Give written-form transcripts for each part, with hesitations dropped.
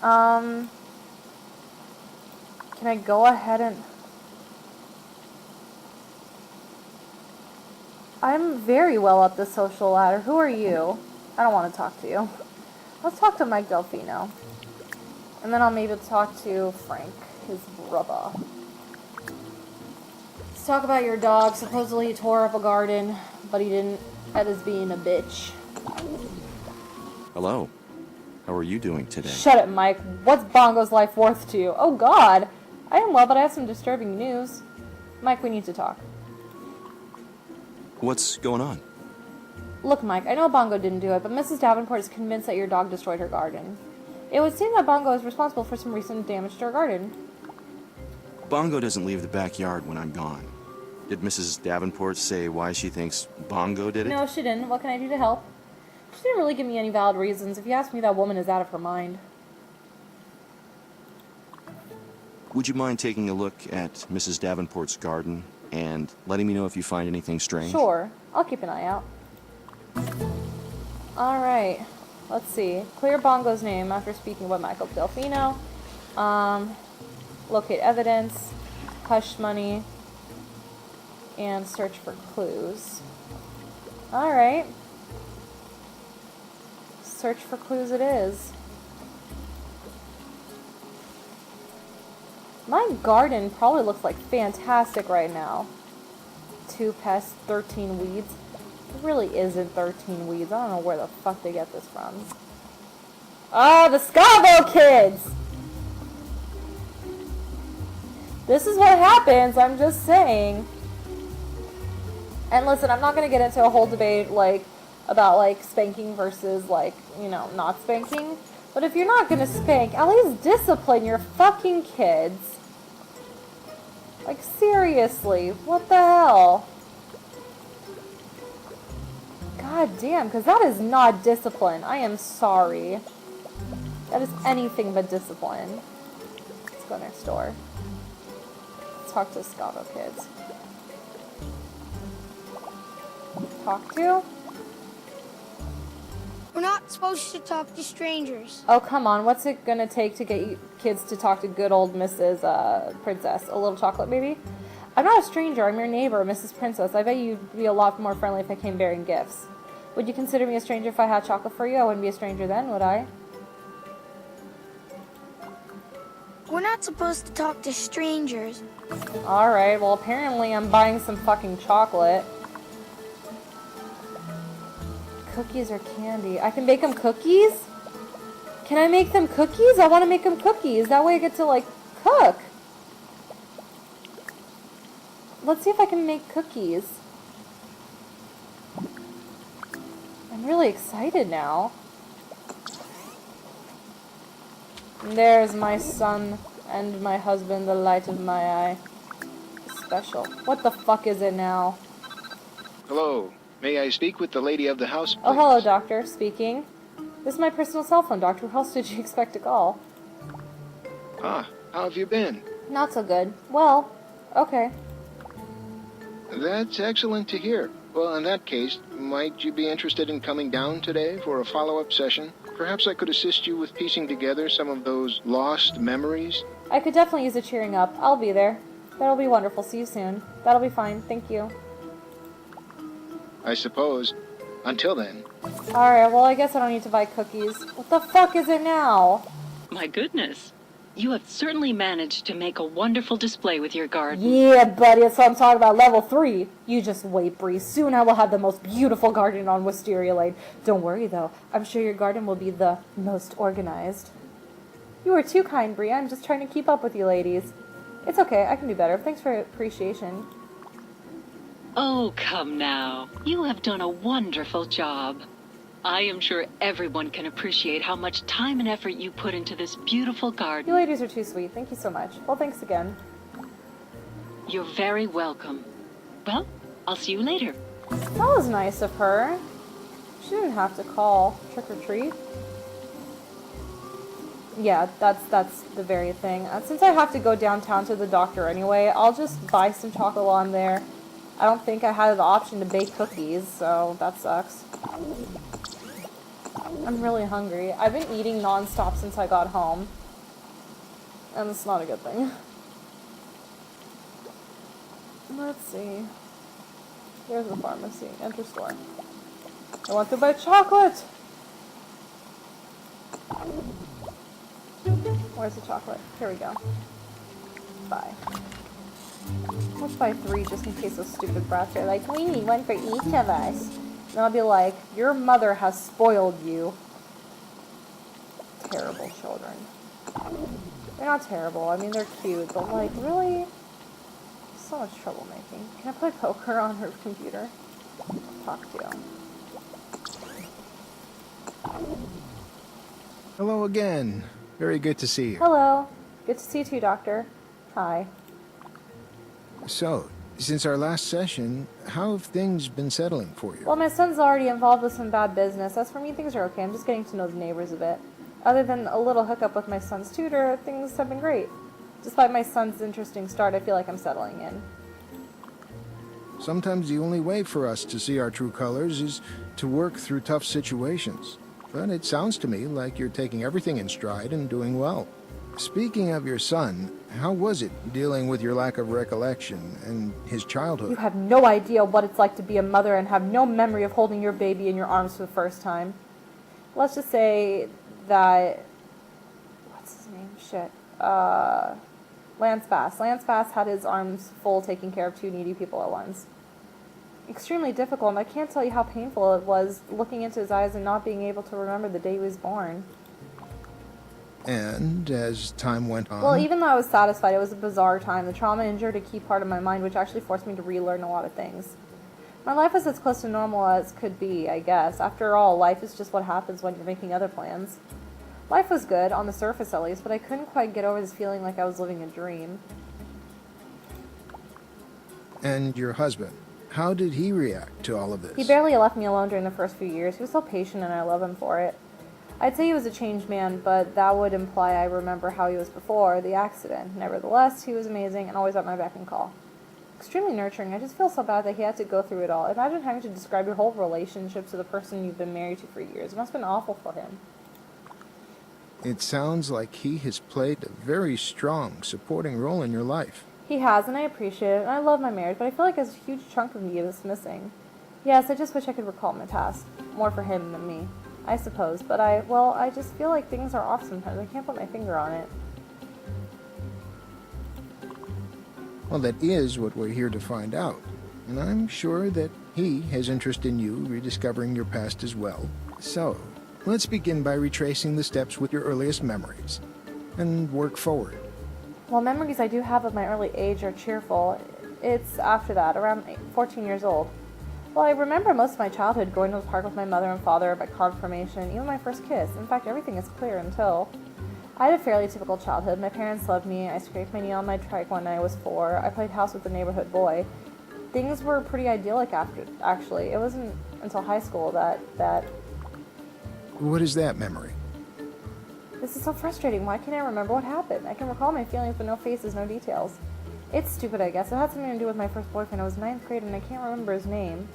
Can I go ahead and... I'm very well up the social ladder. Who are you? I don't want to talk to you. Let's talk to Mike Delfino. And then I'll maybe talk to Frank, his brother. Let's talk about your dog. Supposedly he tore up a garden, but he didn't. That is being a bitch. Hello. How are you doing today? Shut it, Mike. What's Bongo's life worth to you? Oh, God. I am well, but I have some disturbing news. Mike, we need to talk. What's going on? Look, Mike, I know Bongo didn't do it, but Mrs. Davenport is convinced that your dog destroyed her garden. It would seem that Bongo is responsible for some recent damage to her garden. Bongo doesn't leave the backyard when I'm gone. Did Mrs. Davenport say why she thinks Bongo did it? No, she didn't. What can I do to help? She didn't really give me any valid reasons. If you ask me, that woman is out of her mind. Would you mind taking a look at Mrs. Davenport's garden and letting me know if you find anything strange? Sure. I'll keep an eye out. Alright. Let's see. Clear Bongo's name after speaking with Michael Delfino. Locate evidence. Hush money. And search for clues. Alright. Search for clues it is. My garden probably looks like fantastic right now. 2 pests, 13 weeds. It really isn't 13 weeds. I don't know where the fuck they get this from. Ah, the Scavo kids! This is what happens, I'm just saying. And listen, I'm not gonna get into a whole debate, like, about, like, spanking versus, like, you know, not spanking. But if you're not gonna spank, at least discipline your fucking kids. Like, seriously, what the hell? God damn, because that is not discipline. I am sorry. That is anything but discipline. Let's go next door. Let's talk to Scavo kids. Talk to? We're not supposed to talk to strangers. Oh, come on. What's it gonna take to get you kids to talk to good old Mrs. Princess? A little chocolate, maybe? I'm not a stranger. I'm your neighbor, Mrs. Princess. I bet you'd be a lot more friendly if I came bearing gifts. Would you consider me a stranger if I had chocolate for you? I wouldn't be a stranger then, would I? We're not supposed to talk to strangers. Alright, well, apparently I'm buying some fucking chocolate. Cookies or candy? I can make them cookies? Can I make them cookies? I want to make them cookies. That way I get to, like, cook. Let's see if I can make cookies. I'm really excited now. And there's my son and my husband, the light of my eye. Special. What the fuck is it now? Hello. May I speak with the lady of the house, please? Oh, hello, doctor. Speaking. This is my personal cell phone, doctor. Who else did you expect to call? Ah, how have you been? Not so good. Well, okay. That's excellent to hear. Well, in that case, might you be interested in coming down today for a follow-up session? Perhaps I could assist you with piecing together some of those lost memories? I could definitely use a cheering up. I'll be there. That'll be wonderful. See you soon. That'll be fine. Thank you. I suppose. Until then. Alright, well, I guess I don't need to buy cookies. What the fuck is it now? My goodness. You have certainly managed to make a wonderful display with your garden. Yeah, buddy, that's what I'm talking about. Level 3. You just wait, Bree. Soon I will have the most beautiful garden on Wisteria Lane. Don't worry, though. I'm sure your garden will be the most organized. You are too kind, Bree. I'm just trying to keep up with you ladies. It's okay. I can do better. Thanks for appreciation. Oh, come now. You have done a wonderful job. I am sure everyone can appreciate how much time and effort you put into this beautiful You garden. ladies are too sweet. Thank you so much. Well, thanks again. You're very welcome. Well, I'll see you later. That was nice of her. She didn't have to call trick or treat. Yeah, that's the very thing. Since I have to go downtown to the doctor anyway, I'll just buy some chocolate while I'm there. I don't think I had the option to bake cookies, so that sucks. I'm really hungry. I've been eating non-stop since I got home. And it's not a good thing. Let's see. Here's the pharmacy. Enter store. I want to buy chocolate! Where's the chocolate? Here we go. Buy. Let's buy 3 just in case those stupid brats are like, we need one for each of us. And I'll be like, your mother has spoiled you. Terrible children. They're not terrible. I mean, they're cute, but like, really? So much troublemaking. Can I play poker on her computer? Talk to you. Hello again. Very good to see you. Hello. Good to see you too, Doctor. Hi. So, since our last session, how have things been settling for you? Well, my son's already involved with some bad business. As for me, things are okay. I'm just getting to know the neighbors a bit. Other than a little hookup with my son's tutor, things have been great. Despite my son's interesting start, I feel like I'm settling in. Sometimes the only way for us to see our true colors is to work through tough situations. But it sounds to me like you're taking everything in stride and doing well. Speaking of your son, how was it dealing with your lack of recollection and his childhood? You have no idea what it's like to be a mother and have no memory of holding your baby in your arms for the first time. Let's just say that... What's his name? Shit. Lance Bass. Lance Bass had his arms full taking care of 2 needy people at once. Extremely difficult, and I can't tell you how painful it was looking into his eyes and not being able to remember the day he was born. And as time went on... Well, even though I was satisfied, it was a bizarre time. The trauma injured a key part of my mind, which actually forced me to relearn a lot of things. My life was as close to normal as could be, I guess. After all, life is just what happens when you're making other plans. Life was good, on the surface at least, but I couldn't quite get over this feeling like I was living a dream. And your husband, how did he react to all of this? He barely left me alone during the first few years. He was so patient, and I love him for it. I'd say he was a changed man, but that would imply I remember how he was before the accident. Nevertheless, he was amazing and always at my beck and call. Extremely nurturing. I just feel so bad that he had to go through it all. Imagine having to describe your whole relationship to the person you've been married to for years. It must have been awful for him. It sounds like he has played a very strong, supporting role in your life. He has, and I appreciate it, and I love my marriage, but I feel like there's a huge chunk of me that's missing. Yes, I just wish I could recall my past. More for him than me, I suppose, but I just feel like things are off sometimes. I can't put my finger on it. Well, that is what we're here to find out. And I'm sure that he has interest in you rediscovering your past as well. So, let's begin by retracing the steps with your earliest memories, and work forward. Well, memories I do have of my early age are cheerful. It's after that, around 14 years old. Well, I remember most of my childhood going to the park with my mother and father, my confirmation, even my first kiss. In fact, everything is clear until... I had a fairly typical childhood. My parents loved me. I scraped my knee on my trike when I was 4. I played house with the neighborhood boy. Things were pretty idyllic after, actually. It wasn't until high school that... What is that memory? This is so frustrating. Why can't I remember what happened? I can recall my feelings, but no faces, no details. It's stupid, I guess. It had something to do with my first boyfriend. I was 9th grade, and I can't remember his name.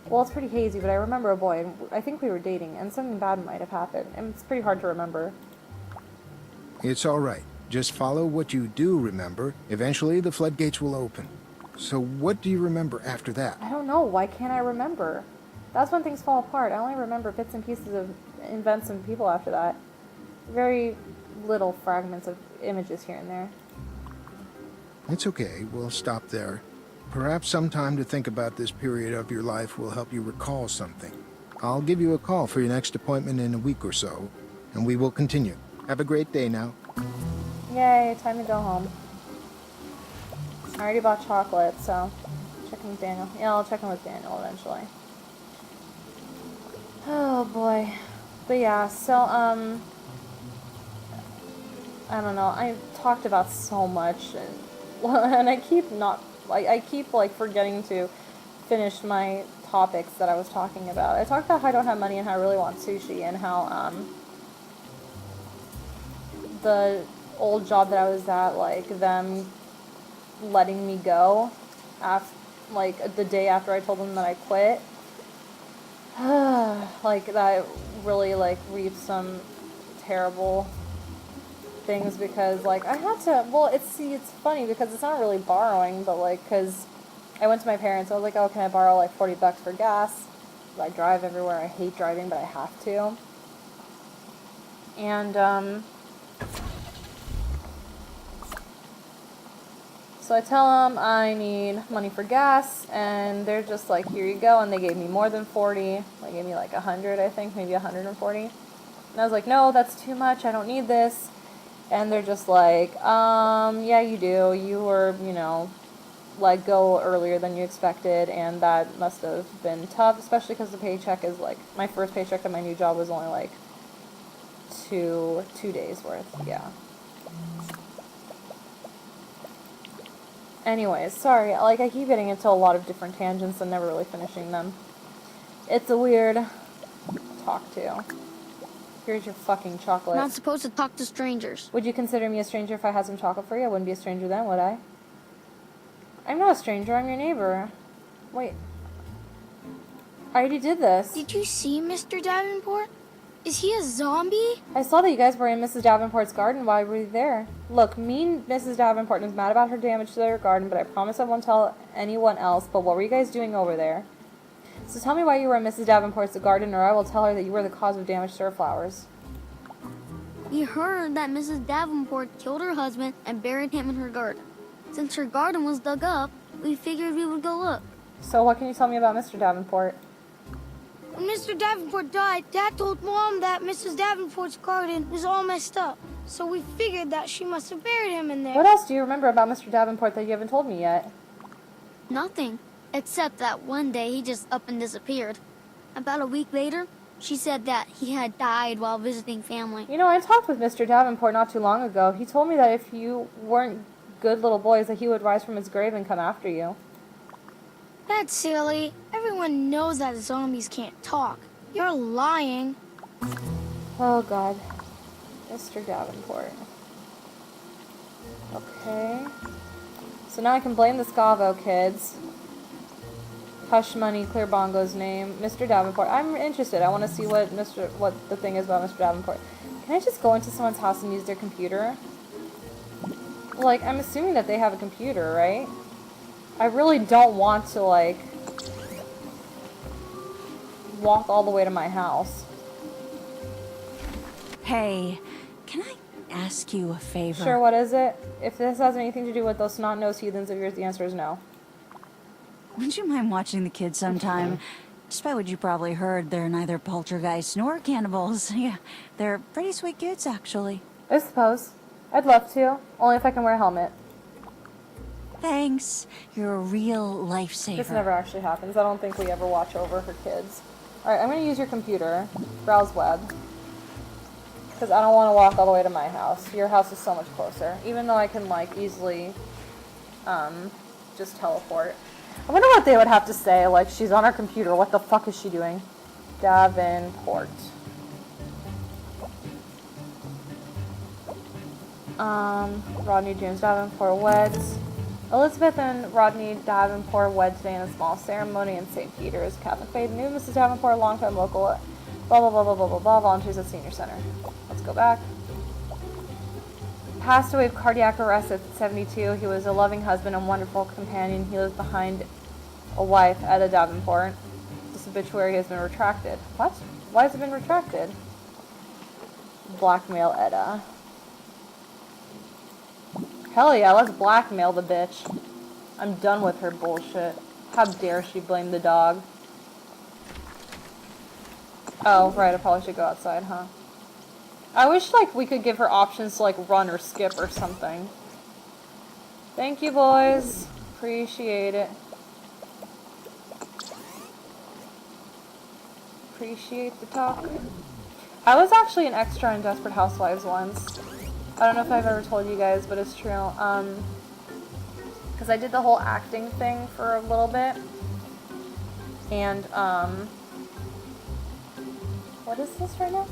Well, it's pretty hazy, but I remember a boy, and I think we were dating, and something bad might have happened. And it's pretty hard to remember. It's all right. Just follow what you do remember. Eventually, the floodgates will open. So what do you remember after that? I don't know. Why can't I remember? That's when things fall apart. I only remember bits and pieces of events and people after that. Very little fragments of images here and there. It's okay. We'll stop there. Perhaps some time to think about this period of your life will help you recall something. I'll give you a call for your next appointment in a week or so, and we will continue. Have a great day now. Yay, time to go home. I already bought chocolate, so check in with Daniel. Yeah, I'll check in with Daniel eventually. Oh boy. But yeah, so I don't know. I talked about so much, and I keep like forgetting to finish my topics that I was talking about. I talked about how I don't have money and how I really want sushi, and how the old job that I was at, like them letting me go after, like the day after I told them that I quit. like that really like reaped some terrible things because like I had to, well, it's funny because it's not really borrowing, but like, because I went to my parents, I was like, oh, can I borrow like $40 for gas? I drive everywhere, I hate driving, but I have to. And so I tell them I need money for gas, and they're just like, here you go, and they gave me more than 40, they gave me like 100, I think, maybe 140, and I was like, no, that's too much, I don't need this. And they're just like, yeah, you do. You were, you know, let go earlier than you expected, and that must have been tough, especially because the paycheck is like, my first paycheck at my new job was only like two days worth, yeah. Anyways, sorry, like, I keep getting into a lot of different tangents and never really finishing them. It's a weird talk to. Here's your fucking chocolate. Not supposed to talk to strangers. Would you consider me a stranger if I had some chocolate for you? I wouldn't be a stranger then, would I? I'm not a stranger, I'm your neighbor. Wait. I already did this. Did you see Mr. Davenport? Is he a zombie? I saw that you guys were in Mrs. Davenport's garden while we were there. Look, me and Mrs. Davenport is mad about her damage to their garden, but I promise I won't tell anyone else. But what were you guys doing over there? So tell me why you were in Mrs. Davenport's garden, or I will tell her that you were the cause of damage to her flowers. We heard that Mrs. Davenport killed her husband and buried him in her garden. Since her garden was dug up, we figured we would go look. So what can you tell me about Mr. Davenport? When Mr. Davenport died, Dad told Mom that Mrs. Davenport's garden was all messed up. So we figured that she must have buried him in there. What else do you remember about Mr. Davenport that you haven't told me yet? Nothing. Except that one day he just up and disappeared. About a week later, she said that he had died while visiting family. You know, I talked with Mr. Davenport not too long ago. He told me that if you weren't good little boys, that he would rise from his grave and come after you. That's silly. Everyone knows that zombies can't talk. You're lying. Oh, God. Mr. Davenport. Okay. So now I can blame the Scavo kids. Hush Money, Clear Bongo's name. Mr. Davenport. I'm interested. I want to see what the thing is about Mr. Davenport. Can I just go into someone's house and use their computer? Like, I'm assuming that they have a computer, right? I really don't want to, like, walk all the way to my house. Hey, can I ask you a favor? Sure, what is it? If this has anything to do with those snot-nosed heathens of yours, the answer is no. Would you mind watching the kids sometime? Despite what you probably heard, they're neither poltergeists nor cannibals. Yeah, they're pretty sweet kids, actually. I suppose. I'd love to. Only if I can wear a helmet. Thanks. You're a real lifesaver. This never actually happens. I don't think we ever watch over her kids. Alright, I'm going to use your computer. Browse web. Because I don't want to walk all the way to my house. Your house is so much closer. Even though I can, like, easily, just teleport. I wonder what they would have to say. Like, she's on her computer. What the fuck is she doing? Davenport. Rodney James Davenport weds. Elizabeth and Rodney Davenport wed today in a small ceremony in St. Peter's. Catholic faith. New Mrs. Davenport, longtime local. Blah, blah, blah, blah, blah, blah, blah. Volunteers at Senior Center. Let's go back. Passed away of cardiac arrest at 72. He was a loving husband and wonderful companion. He lives behind a wife, Etta Davenport. This obituary has been retracted. What? Why has it been retracted? Blackmail Etta. Hell yeah, let's blackmail the bitch. I'm done with her bullshit. How dare she blame the dog? Oh, right, I probably should go outside, huh? I wish, like, we could give her options to, like, run or skip or something. Thank you, boys. Appreciate it. Appreciate the talk. I was actually an extra in Desperate Housewives once. I don't know if I've ever told you guys, but it's true. Because I did the whole acting thing for a little bit. And, what is this right now?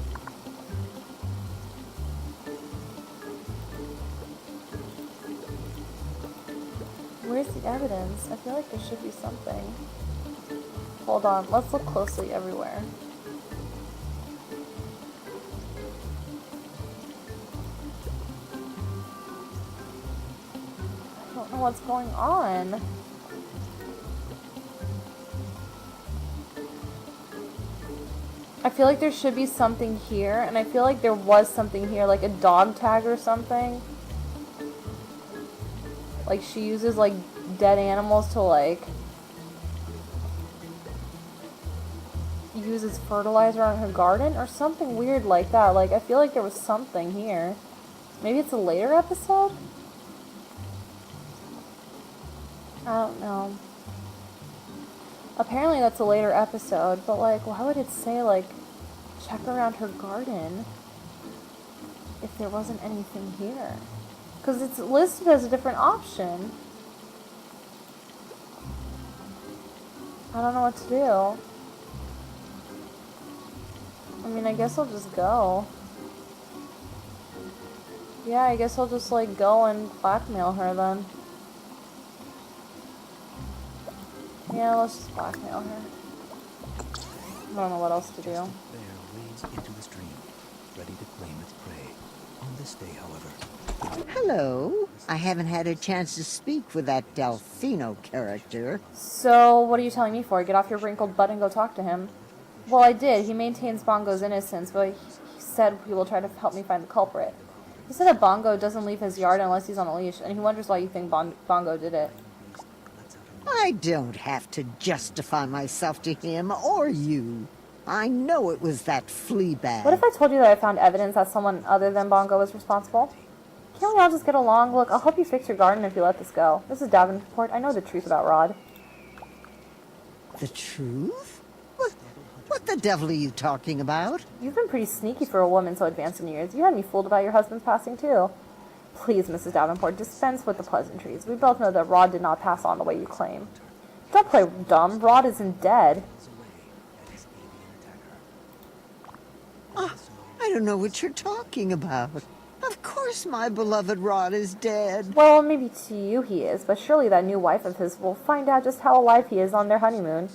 Where's the evidence? I feel like there should be something. Hold on, let's look closely everywhere. I don't know what's going on. I feel like there should be something here, and I feel like there was something here, like a dog tag or something. Like, she uses, like, dead animals to, like, use as fertilizer on her garden, or something weird like that. Like, I feel like there was something here. Maybe it's a later episode? I don't know. Apparently that's a later episode, but, like, why would it say, like, check around her garden if there wasn't anything here? Because it's listed as a different option. I don't know what to do. I mean, I guess I'll just go. Yeah, I guess I'll just, like, go and blackmail her then. Yeah, let's just blackmail her. I don't know what else to do. Bear wades into the stream, ready to claim its prey. On this day, however, Hello. I haven't had a chance to speak with that Delfino character. So, what are you telling me for? Get off your wrinkled butt and go talk to him. Well, I did. He maintains Bongo's innocence, but he said he will try to help me find the culprit. He said that Bongo doesn't leave his yard unless he's on a leash, and he wonders why you think Bongo did it. I don't have to justify myself to him or you. I know it was that flea bag. What if I told you that I found evidence that someone other than Bongo was responsible? Can't we all just get along? Look, I'll help you fix your garden if you let this go. Mrs. Davenport, I know the truth about Rod. The truth? What the devil are you talking about? You've been pretty sneaky for a woman so advanced in years. You had me fooled about your husband's passing, too. Please, Mrs. Davenport, dispense with the pleasantries. We both know that Rod did not pass on the way you claim. Don't play dumb. Rod isn't dead. I don't know what you're talking about. Of course my beloved Rod is dead. Well, maybe to you he is, but surely that new wife of his will find out just how alive he is on their honeymoon.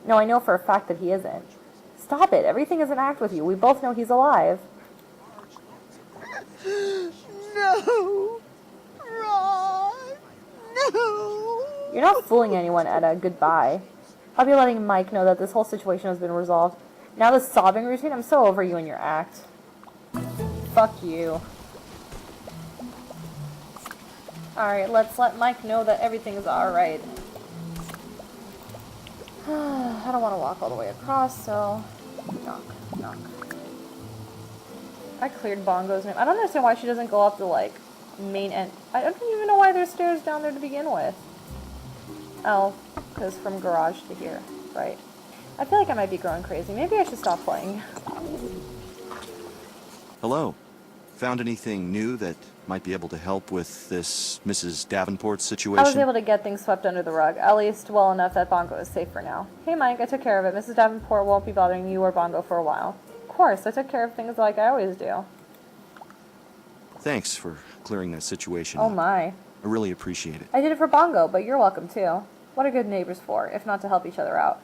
No, I know for a fact that he isn't. Stop it. Everything is an act with you. We both know he's alive. No! Rod! No! You're not fooling anyone, Etta. Goodbye. I'll be letting Mike know that this whole situation has been resolved. Now the sobbing routine, I'm so over you and your act. Fuck you. Alright, let's let Mike know that everything is alright. I don't want to walk all the way across, so... Knock, knock. I cleared Bongo's name. I don't understand why she doesn't go up the, like, main end. I don't even know why there's stairs down there to begin with. Oh, because from garage to here, right. I feel like I might be growing crazy. Maybe I should stop playing. Hello. Found anything new that might be able to help with this Mrs. Davenport situation? I was able to get things swept under the rug, at least well enough that Bongo is safe for now. Hey Mike, I took care of it. Mrs. Davenport won't be bothering you or Bongo for a while. Of course, I took care of things like I always do. Thanks for clearing that situation Oh up. my. I really appreciate it. I did it for Bongo, but you're welcome too. What are good neighbors for, if not to help each other out?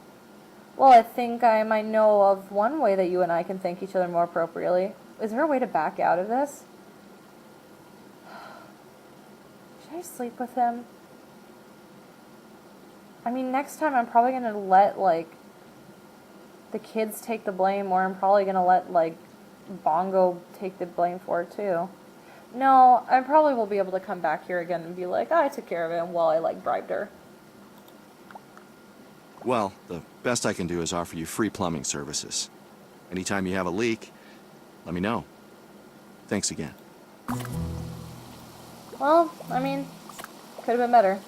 Well, I think I might know of one way that you and I can thank each other more appropriately. Is there a way to back out of this? Should I sleep with him? I mean, next time I'm probably going to let, like, the kids take the blame, or I'm probably going to let, like, Bongo take the blame for it, too. No, I probably will be able to come back here again and be like, oh, I took care of it while I, like, bribed her. Well, the best I can do is offer you free plumbing services. Anytime you have a leak, let me know. Thanks again. Well, I mean, could have been better.